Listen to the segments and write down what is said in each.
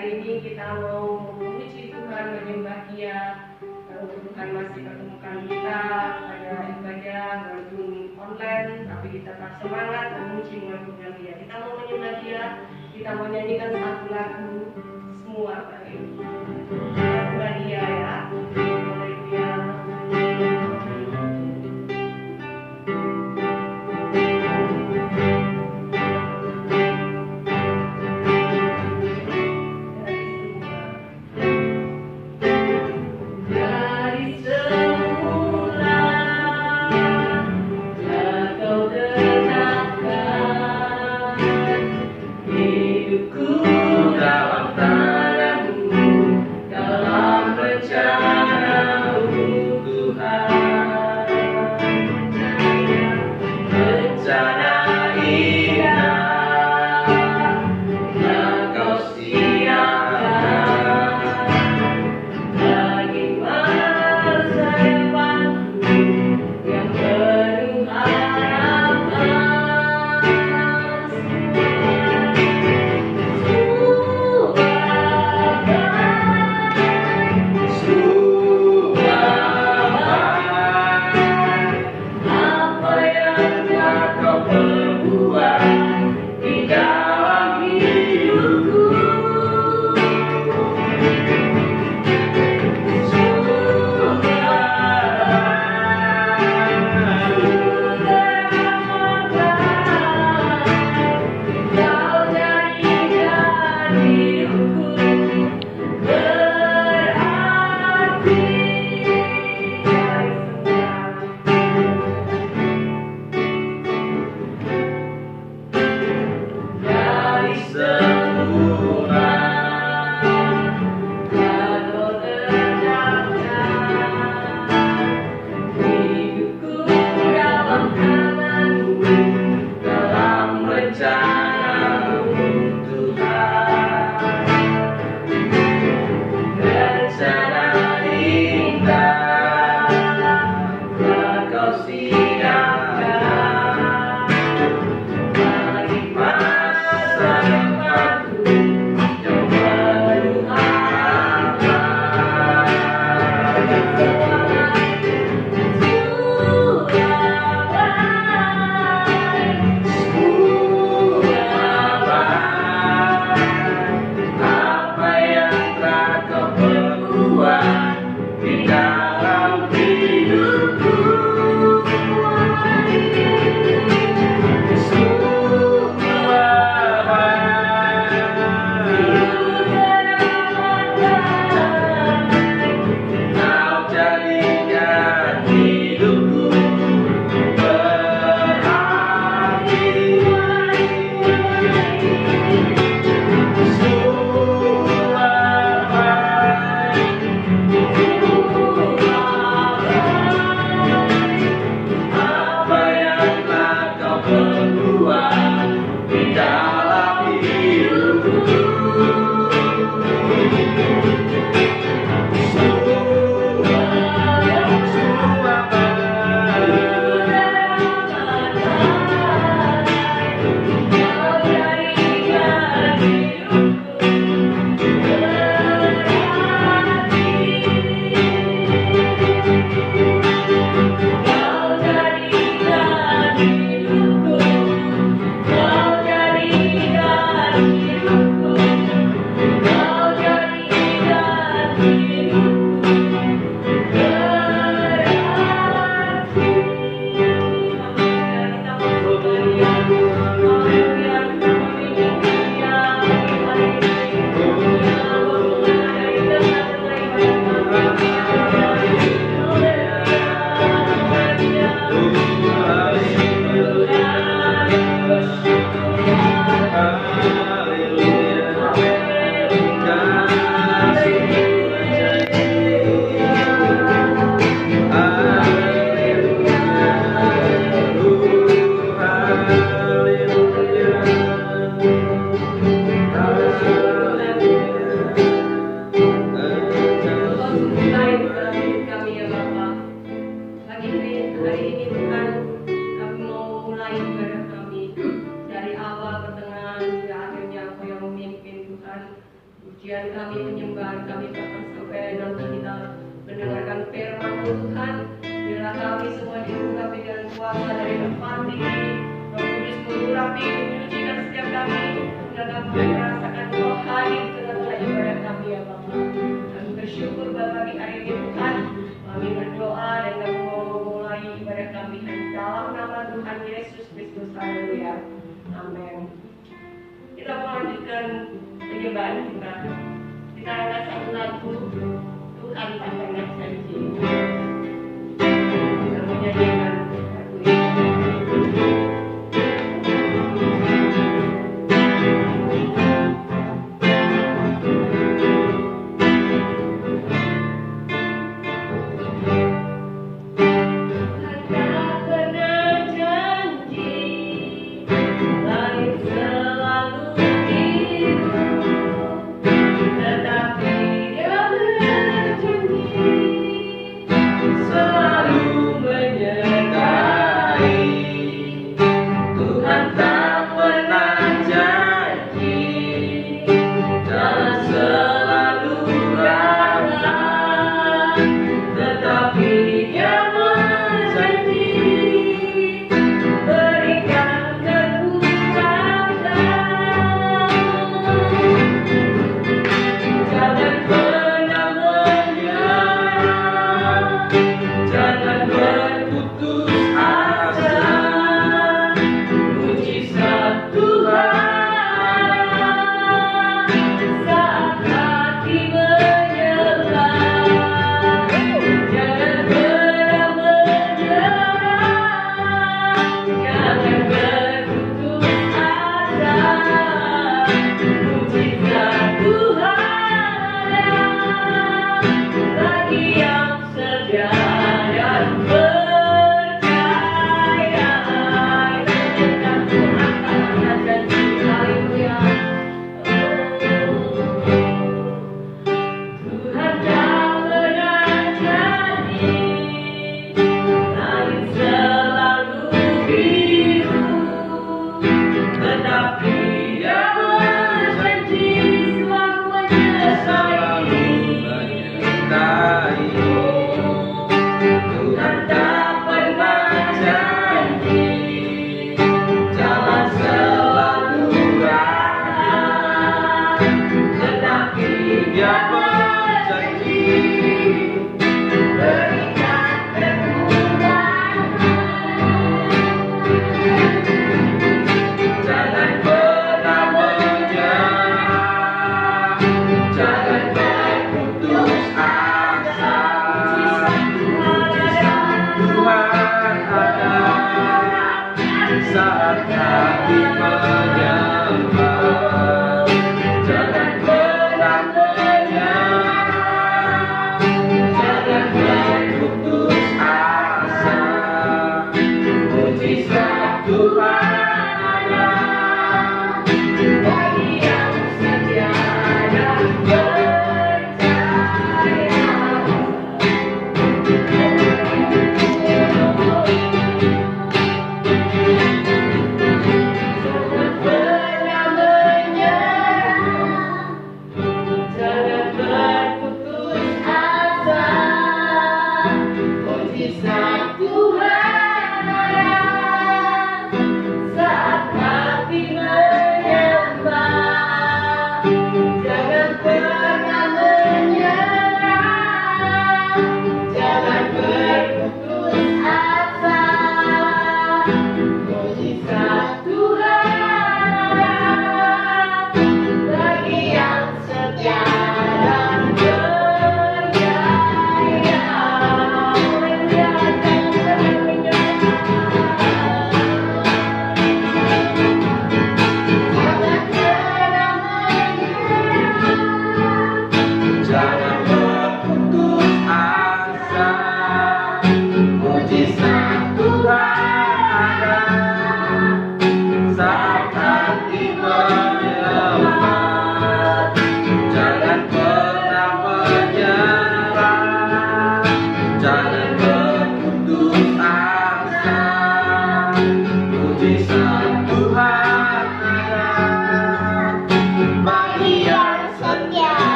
hari ini kita mau memuji Tuhan, menyembah Dia. Untuk Tuhan masih pertemukan kita pada ibadah walaupun online, tapi kita tetap semangat memuji mengagungkan Dia. Kita mau menyembah Dia, kita mau nyanyikan satu lagu semua kali. Menyembah Dia ya. Haleluya. Apa yang telah kau kami, menyucikan setiap kami, dan kami merasakan rohani di tengah-tengah ibadah kami ya Bapak. Kami bersyukur bagi hari ini Tuhan, kami berdoa dan kami mau memulai ibadah kami dalam nama Tuhan Yesus Kristus. Haleluya. Amin. Kita melanjutkan penyembahan kita. Kita angkat satu lagu, Tuhan tak pernah janji. Kita menyanyikan lagu ini.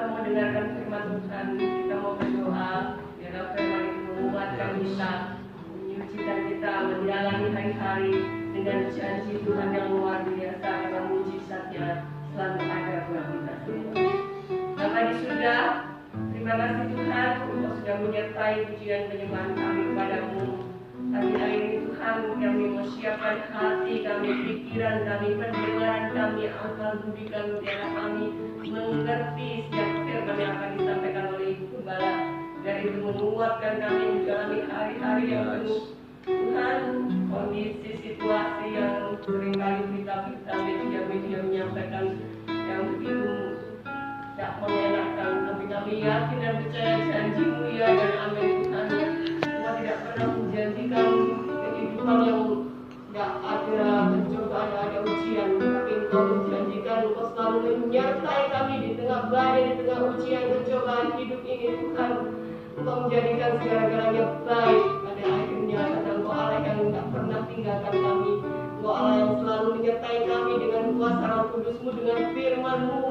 kita mau dengarkan firman Tuhan, kita mau berdoa, biarlah firman itu menguatkan kita, menyucikan kita, menjalani hari-hari dengan janji Tuhan yang luar biasa, karena mujizatnya selalu ada buat kita semua. Bapa di surga, terima kasih Tuhan, Engkau sudah menyertai pujian penyembahan kami kepadamu. Pagi hari ini Tuhan, kami mau siapkan hati kami, pikiran kami, pendengaran kami, akal budi kami, biarlah kami mengerti setiap firman yang akan disampaikan oleh Ibu Gembala. Dari itu menguatkan kami menjalani hari-hari yang penuh Tuhan, kondisi situasi yang seringkali berita-berita media-media menyampaikan yang begitu tidak mengenakan, tapi kami yakin dan percaya janji-Mu ya dan amin Tuhan. Engkau tidak pernah menjanjikan kehidupan yang tidak ada pencobaan, ada ujian, tapi Engkau menjanjikan Engkau selalu menyertai kami di tengah badai, di tengah ujian pencobaan hidup ini Tuhan. Engkau menjadikan segala-galanya baik pada akhirnya, karena Engkau Allah yang tidak pernah tinggalkan kami. Engkau Allah yang selalu menyertai kami dengan kuasa Roh Kudus-Mu, dengan firman-Mu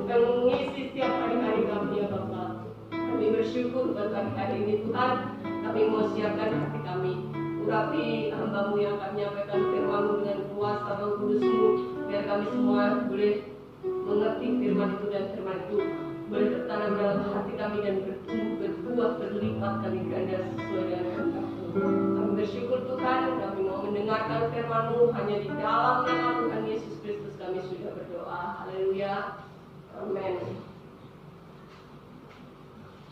yang mengisi setiap hari-hari kami ya Bapa. Kami bersyukur buat hari ini Tuhan. Kami mau siapkan hati kami, urapi hamba-Mu yang akan menyampaikan firman-Mu dengan kuasa Roh Kudus-Mu, biar kami semua boleh mengerti firman itu dan firman itu boleh tertanam dalam hati kami dan bertumbuh, berbuah, berlipat kali ganda sesuai dengan kehendak-Mu. Kami bersyukur Tuhan, kami mau mendengarkan firman-Mu hanya di dalam nama Tuhan Yesus Kristus kami sudah berdoa. Haleluya. Amin.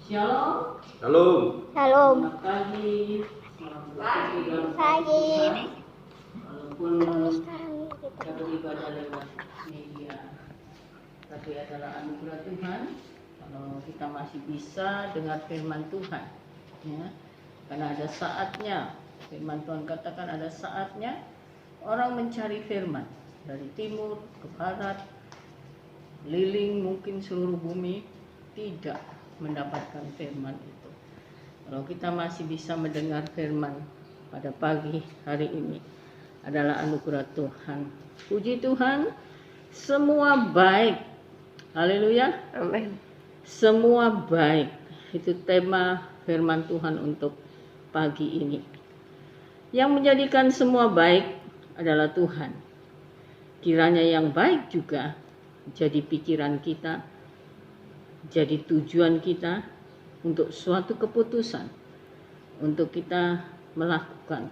Shalom. Shalom. Shalom. Selamat pagi. Selamat Pagi. Walaupun kita beribadah lewat media, tapi adalah anugerah Tuhan kalau kita masih bisa dengar firman Tuhan, ya. Karena ada saatnya, firman Tuhan katakan ada saatnya orang mencari firman dari timur ke barat, keliling mungkin seluruh bumi, tidak mendapatkan firman itu. Kalau kita masih bisa mendengar firman pada pagi hari ini adalah anugerah Tuhan. Puji Tuhan, semua baik. Haleluya. Amin. Semua baik. Itu tema firman Tuhan untuk pagi ini. Yang menjadikan semua baik adalah Tuhan. Kiranya yang baik juga jadi pikiran kita, jadi tujuan kita untuk suatu keputusan, untuk kita melakukan,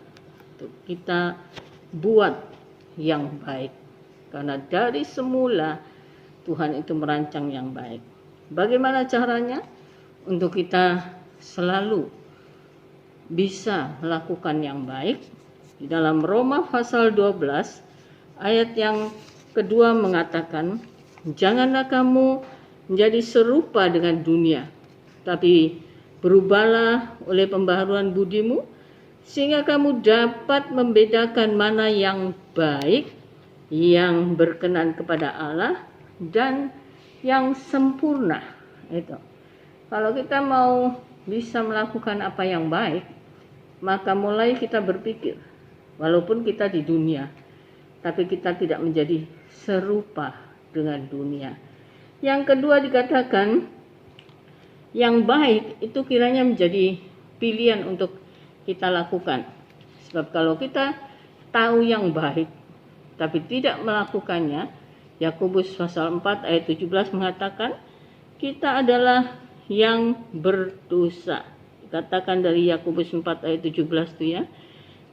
untuk kita buat yang baik. Karena dari semula Tuhan itu merancang yang baik. Bagaimana caranya? Untuk kita selalu bisa melakukan yang baik. Di dalam Roma pasal 12 ayat yang kedua mengatakan, janganlah kamu menjadi serupa dengan dunia, tapi berubahlah oleh pembaharuan budimu, sehingga kamu dapat membedakan mana yang baik, yang berkenan kepada Allah, dan yang sempurna. Itu. Kalau kita mau bisa melakukan apa yang baik, maka mulai kita berpikir, walaupun kita di dunia, tapi kita tidak menjadi serupa dengan dunia. Yang kedua dikatakan, yang baik itu kiranya menjadi pilihan untuk kita lakukan. Sebab kalau kita tahu yang baik, tapi tidak melakukannya, Yakobus pasal 4 ayat 17 mengatakan, kita adalah yang berdosa. Dikatakan dari Yakobus 4 ayat 17 itu ya.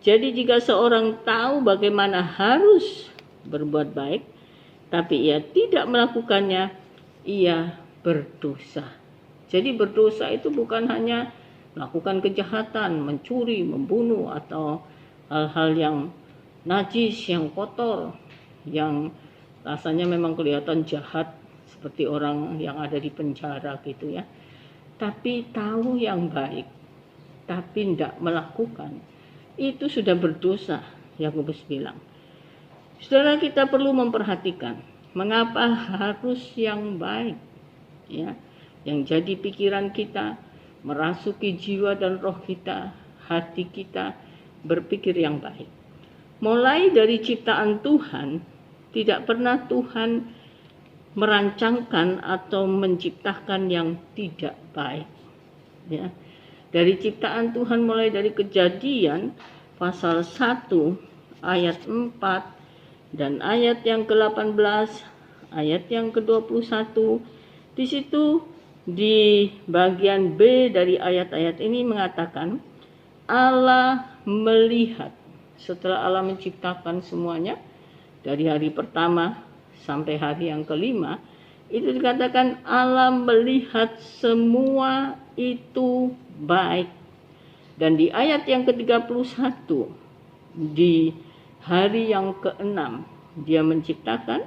Jadi jika seorang tahu bagaimana harus berbuat baik, tapi ia tidak melakukannya, ia berdosa. Jadi berdosa itu bukan hanya melakukan kejahatan, mencuri, membunuh, atau hal-hal yang najis, yang kotor, yang rasanya memang kelihatan jahat, seperti orang yang ada di penjara gitu ya. Tapi tahu yang baik, tapi tidak melakukan, itu sudah berdosa, Yakobus bilang. Saudara, kita perlu memperhatikan mengapa harus yang baik, ya, yang jadi pikiran kita, merasuki jiwa dan roh kita, hati kita, berpikir yang baik. Mulai dari ciptaan Tuhan, tidak pernah Tuhan merancangkan atau menciptakan yang tidak baik. Ya. Dari ciptaan Tuhan mulai dari Kejadian pasal 1 ayat 4 dan ayat yang ke-18, ayat yang ke-21. Di situ di bagian B dari ayat-ayat ini mengatakan Allah melihat, setelah Allah menciptakan semuanya dari hari pertama sampai hari yang kelima, itu dikatakan Allah melihat semua itu baik. Dan di ayat yang ke-31, di hari yang ke-6, dia menciptakan,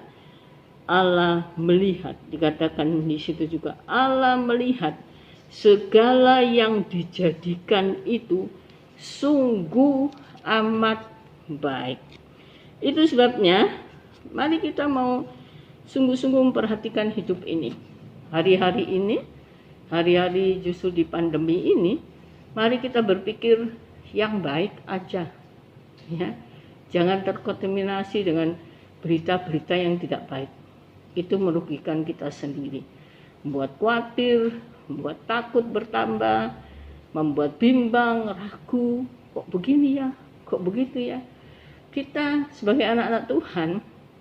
Allah melihat, dikatakan di situ juga Allah melihat segala yang dijadikan itu sungguh amat baik. Itu sebabnya mari kita mau sungguh-sungguh memperhatikan hidup ini. Hari-hari ini, hari-hari justru di pandemi ini, mari kita berpikir yang baik aja. Ya. Jangan terkontaminasi dengan berita-berita yang tidak baik. Itu merugikan kita sendiri. Membuat khawatir, membuat takut bertambah, membuat bimbang, ragu, kok begini ya, kok begitu ya. Kita sebagai anak-anak Tuhan,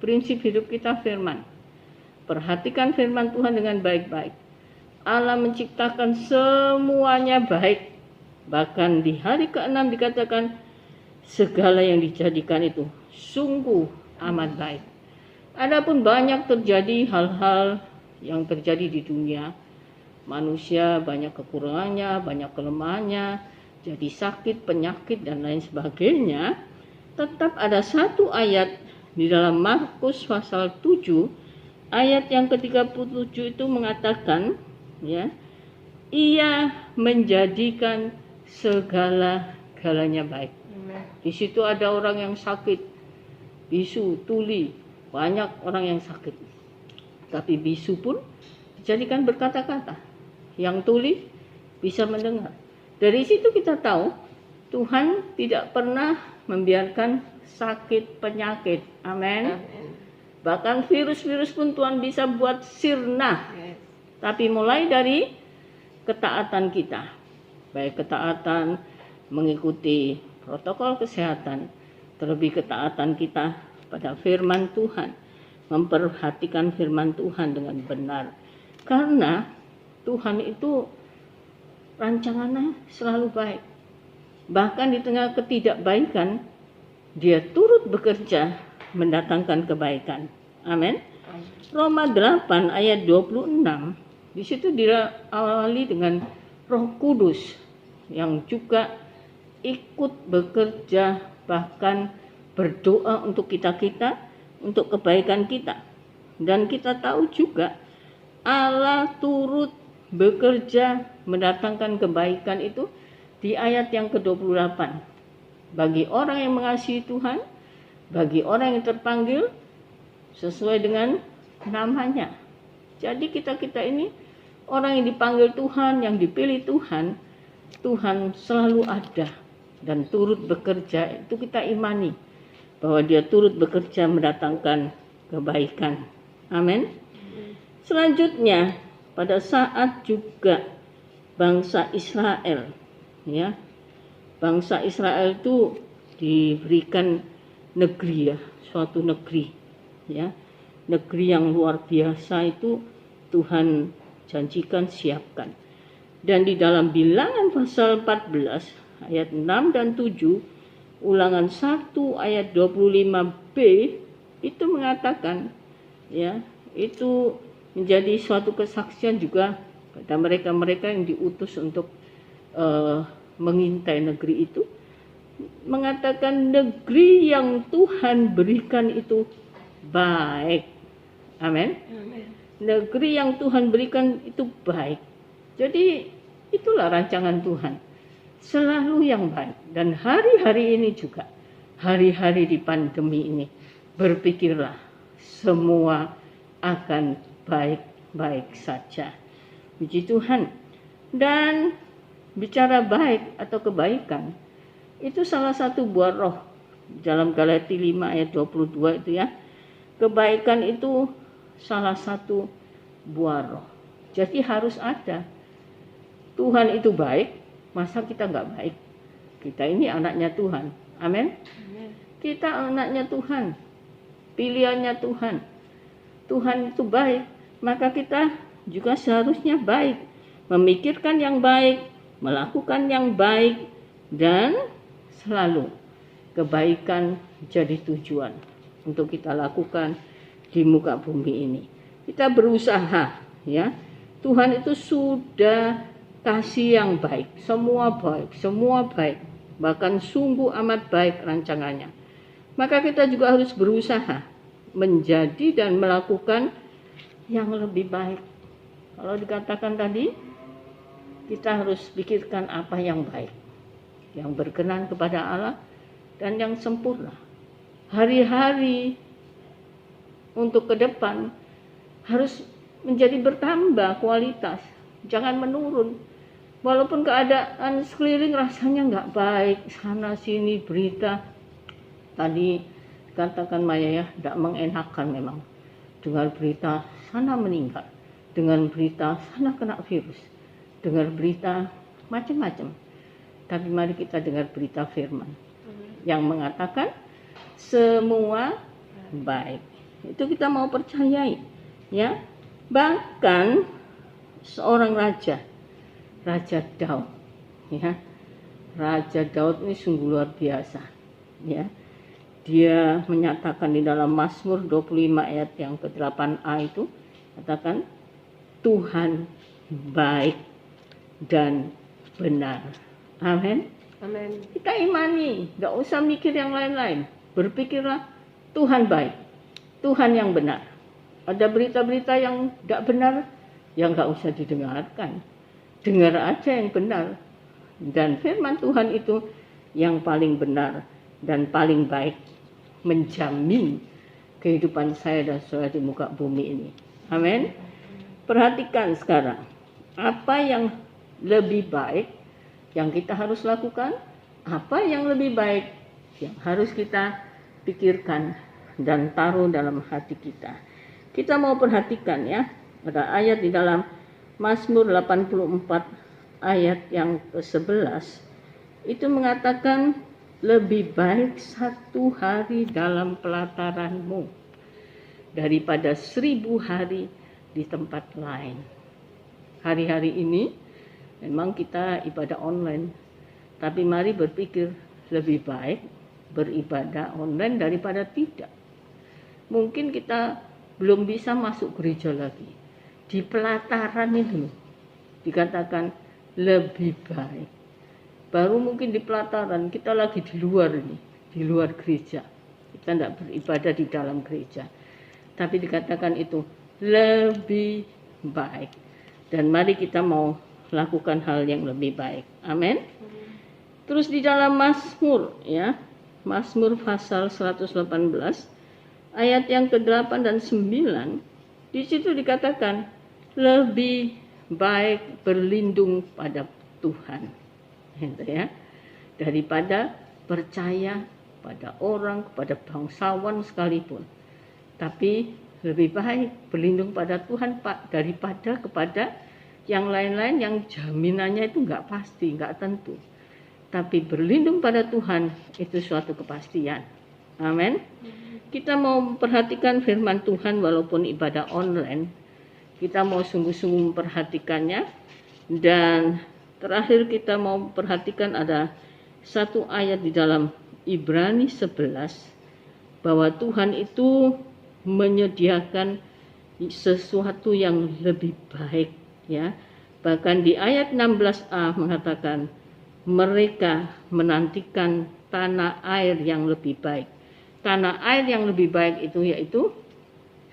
prinsip hidup kita firman. Perhatikan firman Tuhan dengan baik-baik. Allah menciptakan semuanya baik. Bahkan di hari ke-6 dikatakan segala yang dijadikan itu sungguh amat baik. Adapun banyak terjadi hal-hal yang terjadi di dunia. Manusia banyak kekurangannya, banyak kelemahannya, jadi sakit, penyakit, dan lain sebagainya. Tetap ada satu ayat di dalam Markus pasal 7, ayat yang ke-37 itu mengatakan, ya, Ia menjadikan segala-galanya baik. Di situ ada orang yang sakit, bisu, tuli, banyak orang yang sakit. Tapi bisu pun dijadikan berkata-kata. Yang tuli bisa mendengar. Dari situ kita tahu Tuhan tidak pernah membiarkan sakit penyakit. Amin. Bahkan virus-virus pun Tuhan bisa buat sirna. Tapi mulai dari ketaatan kita. Baik ketaatan mengikuti protokol kesehatan, terlebih ketaatan kita pada firman Tuhan, memperhatikan firman Tuhan dengan benar. Karena Tuhan itu rancangannya selalu baik. Bahkan di tengah ketidakbaikan, Dia turut bekerja mendatangkan kebaikan. Amin. Roma 8 ayat 26, di situ diawali dengan Roh Kudus yang juga ikut bekerja, bahkan berdoa untuk kita-kita, untuk kebaikan kita. Dan kita tahu juga Allah turut bekerja mendatangkan kebaikan itu di ayat yang ke-28. Bagi orang yang mengasihi Tuhan, bagi orang yang terpanggil sesuai dengan namanya. Jadi kita-kita ini orang yang dipanggil Tuhan, yang dipilih Tuhan, Tuhan selalu ada dan turut bekerja. Itu kita imani bahwa Dia turut bekerja mendatangkan kebaikan. Amin. Selanjutnya, pada saat juga bangsa Israel, ya, bangsa Israel itu diberikan negeri, ya, suatu negeri, ya, negeri yang luar biasa itu Tuhan janjikan, siapkan. Dan di dalam Bilangan pasal 14 ayat 6 dan 7, Ulangan 1 ayat 25b itu mengatakan, ya, itu menjadi suatu kesaksian juga pada mereka-mereka yang diutus untuk mengintai negeri itu, mengatakan negeri yang Tuhan berikan itu baik. Amin. Negeri yang Tuhan berikan itu baik. Jadi itulah rancangan Tuhan, selalu yang baik. Dan hari-hari ini juga, hari-hari di pandemi ini, berpikirlah semua akan baik-baik saja. Puji Tuhan. Dan bicara baik atau kebaikan, itu salah satu buah roh. Dalam Galatia 5 ayat 22 itu, ya. Kebaikan itu salah satu buah roh. Jadi harus ada. Tuhan itu baik, masa kita nggak baik? Kita ini anaknya Tuhan. Amin. Kita anaknya Tuhan, pilihannya Tuhan. Tuhan itu baik, maka kita juga seharusnya baik, memikirkan yang baik, melakukan yang baik, dan selalu kebaikan jadi tujuan untuk kita lakukan di muka bumi ini. Kita berusaha, ya. Tuhan itu sudah kasih yang baik, semua baik, bahkan sungguh amat baik rancangannya. Maka kita juga harus berusaha menjadi dan melakukan yang lebih baik. Kalau dikatakan tadi, kita harus pikirkan apa yang baik, yang berkenan kepada Allah, dan yang sempurna. Hari-hari untuk ke depan harus menjadi bertambah kualitas, jangan menurun. Walaupun keadaan sekeliling rasanya nggak baik, sana sini berita. Tadi katakan Maya ya, tidak mengenakan memang. Dengar berita sana meninggal, dengar berita sana kena virus, dengar berita macam-macam. Tapi mari kita dengar berita firman yang mengatakan semua baik. Itu kita mau percayai, ya. Bahkan seorang Raja Daud, ya. Raja Daud ini sungguh luar biasa, ya. Dia menyatakan di dalam Mazmur 25 ayat yang ke-8a itu, katakan Tuhan baik dan benar. Amin. Amin. Kita imani, gak usah mikir yang lain-lain. Berpikirlah Tuhan baik, Tuhan yang benar. Ada berita-berita yang gak benar, yang gak usah didengarkan. Dengar aja yang benar. Dan firman Tuhan itu yang paling benar dan paling baik, menjamin kehidupan saya dan saudara di muka bumi ini. Amin. Perhatikan sekarang, apa yang lebih baik yang kita harus lakukan, apa yang lebih baik yang harus kita pikirkan dan taruh dalam hati kita. Kita mau perhatikan ya, ada ayat di dalam Mazmur 84 ayat yang ke-11 itu mengatakan lebih baik 1 hari dalam pelataranmu daripada 1000 hari di tempat lain. Hari-hari ini memang kita ibadah online, tapi mari berpikir lebih baik beribadah online daripada tidak. Mungkin kita belum bisa masuk gereja lagi. Di pelataran itu dikatakan lebih baik. Baru mungkin di pelataran, kita lagi di luar ini, di luar gereja. Kita tidak beribadah di dalam gereja. Tapi dikatakan itu lebih baik. Dan mari kita mau lakukan hal yang lebih baik. Amin. Terus di dalam Mazmur ya, Mazmur pasal 118 ayat yang ke-8 dan 9, di situ dikatakan lebih baik berlindung pada Tuhan, gitu ya, daripada percaya pada orang, kepada bangsawan sekalipun. Tapi lebih baik berlindung pada Tuhan Pak daripada kepada yang lain-lain yang jaminannya itu nggak pasti, nggak tentu. Tapi berlindung pada Tuhan itu suatu kepastian. Amin. Kita mau memperhatikan firman Tuhan walaupun ibadah online. Kita mau sungguh-sungguh memperhatikannya. Dan terakhir kita mau memperhatikan ada satu ayat di dalam Ibrani 11 bahwa Tuhan itu menyediakan sesuatu yang lebih baik ya. Bahkan di ayat 16a mengatakan mereka menantikan tanah air yang lebih baik. Tanah air yang lebih baik itu yaitu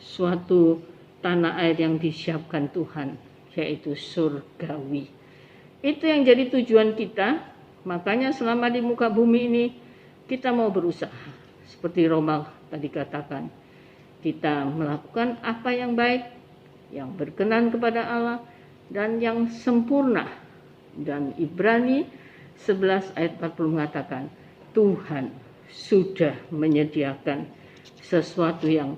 suatu tanah air yang disiapkan Tuhan, yaitu surgawi. Itu yang jadi tujuan kita. Makanya selama di muka bumi ini kita mau berusaha. Seperti Roma tadi katakan, kita melakukan apa yang baik, yang berkenan kepada Allah, dan yang sempurna. Dan Ibrani 11 ayat 40 mengatakan, Tuhan sudah menyediakan sesuatu yang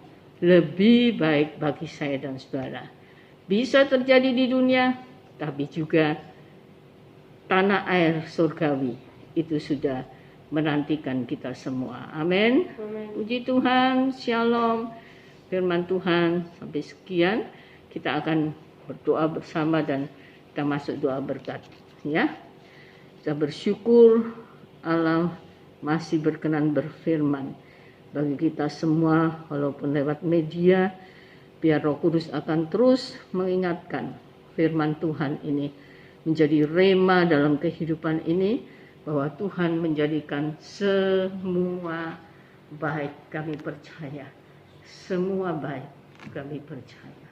lebih baik bagi saya dan saudara. Bisa terjadi di dunia, tapi juga tanah air surgawi itu sudah menantikan kita semua. Amin. Puji Tuhan, shalom. Firman Tuhan sampai sekian. Kita akan berdoa bersama dan kita masuk doa berkat. Ya, kita bersyukur Allah masih berkenan berfirman bagi kita semua, walaupun lewat media. Biar Roh Kudus akan terus mengingatkan firman Tuhan ini menjadi rema dalam kehidupan ini, bahwa Tuhan menjadikan semua baik. Kami percaya semua baik, kami percaya.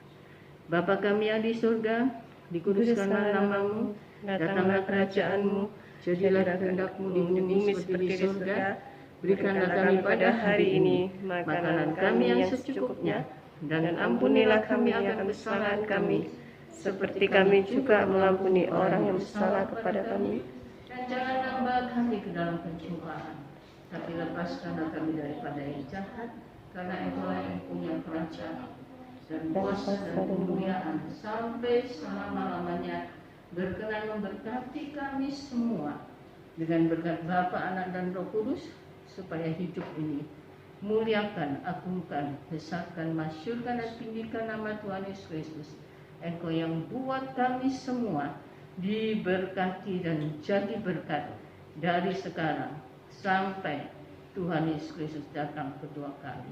Bapa kami yang di surga, dikuduskanlah namamu, datanglah kerajaanmu, jadilah kehendak-mu di bumi seperti di surga. Berikanlah kami pada hari ini makanan kami yang secukupnya, dan ampunilah kami akan kesalahan kami, seperti kami juga mengampuni orang yang bersalah kepada kami. Dan jangan membawa kami ke dalam pencobaan, tapi lepaskanlah kami daripada yang jahat, karena Engkaulah yang punya kerajaan dan kuasa dan kemuliaan sampai selama-lamanya. Berkenan memberkati kami semua dengan berkat Bapa, Anak, dan Roh Kudus, supaya hidup ini muliakan, agungkan, besarkan, masyurkan, dan tinggikan nama Tuhan Yesus Kristus. Engkau yang buat kami semua diberkati dan jadi berkat dari sekarang sampai Tuhan Yesus Kristus datang kedua kali.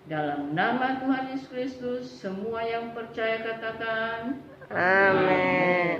Dalam nama Tuhan Yesus Kristus, semua yang percaya katakan amin.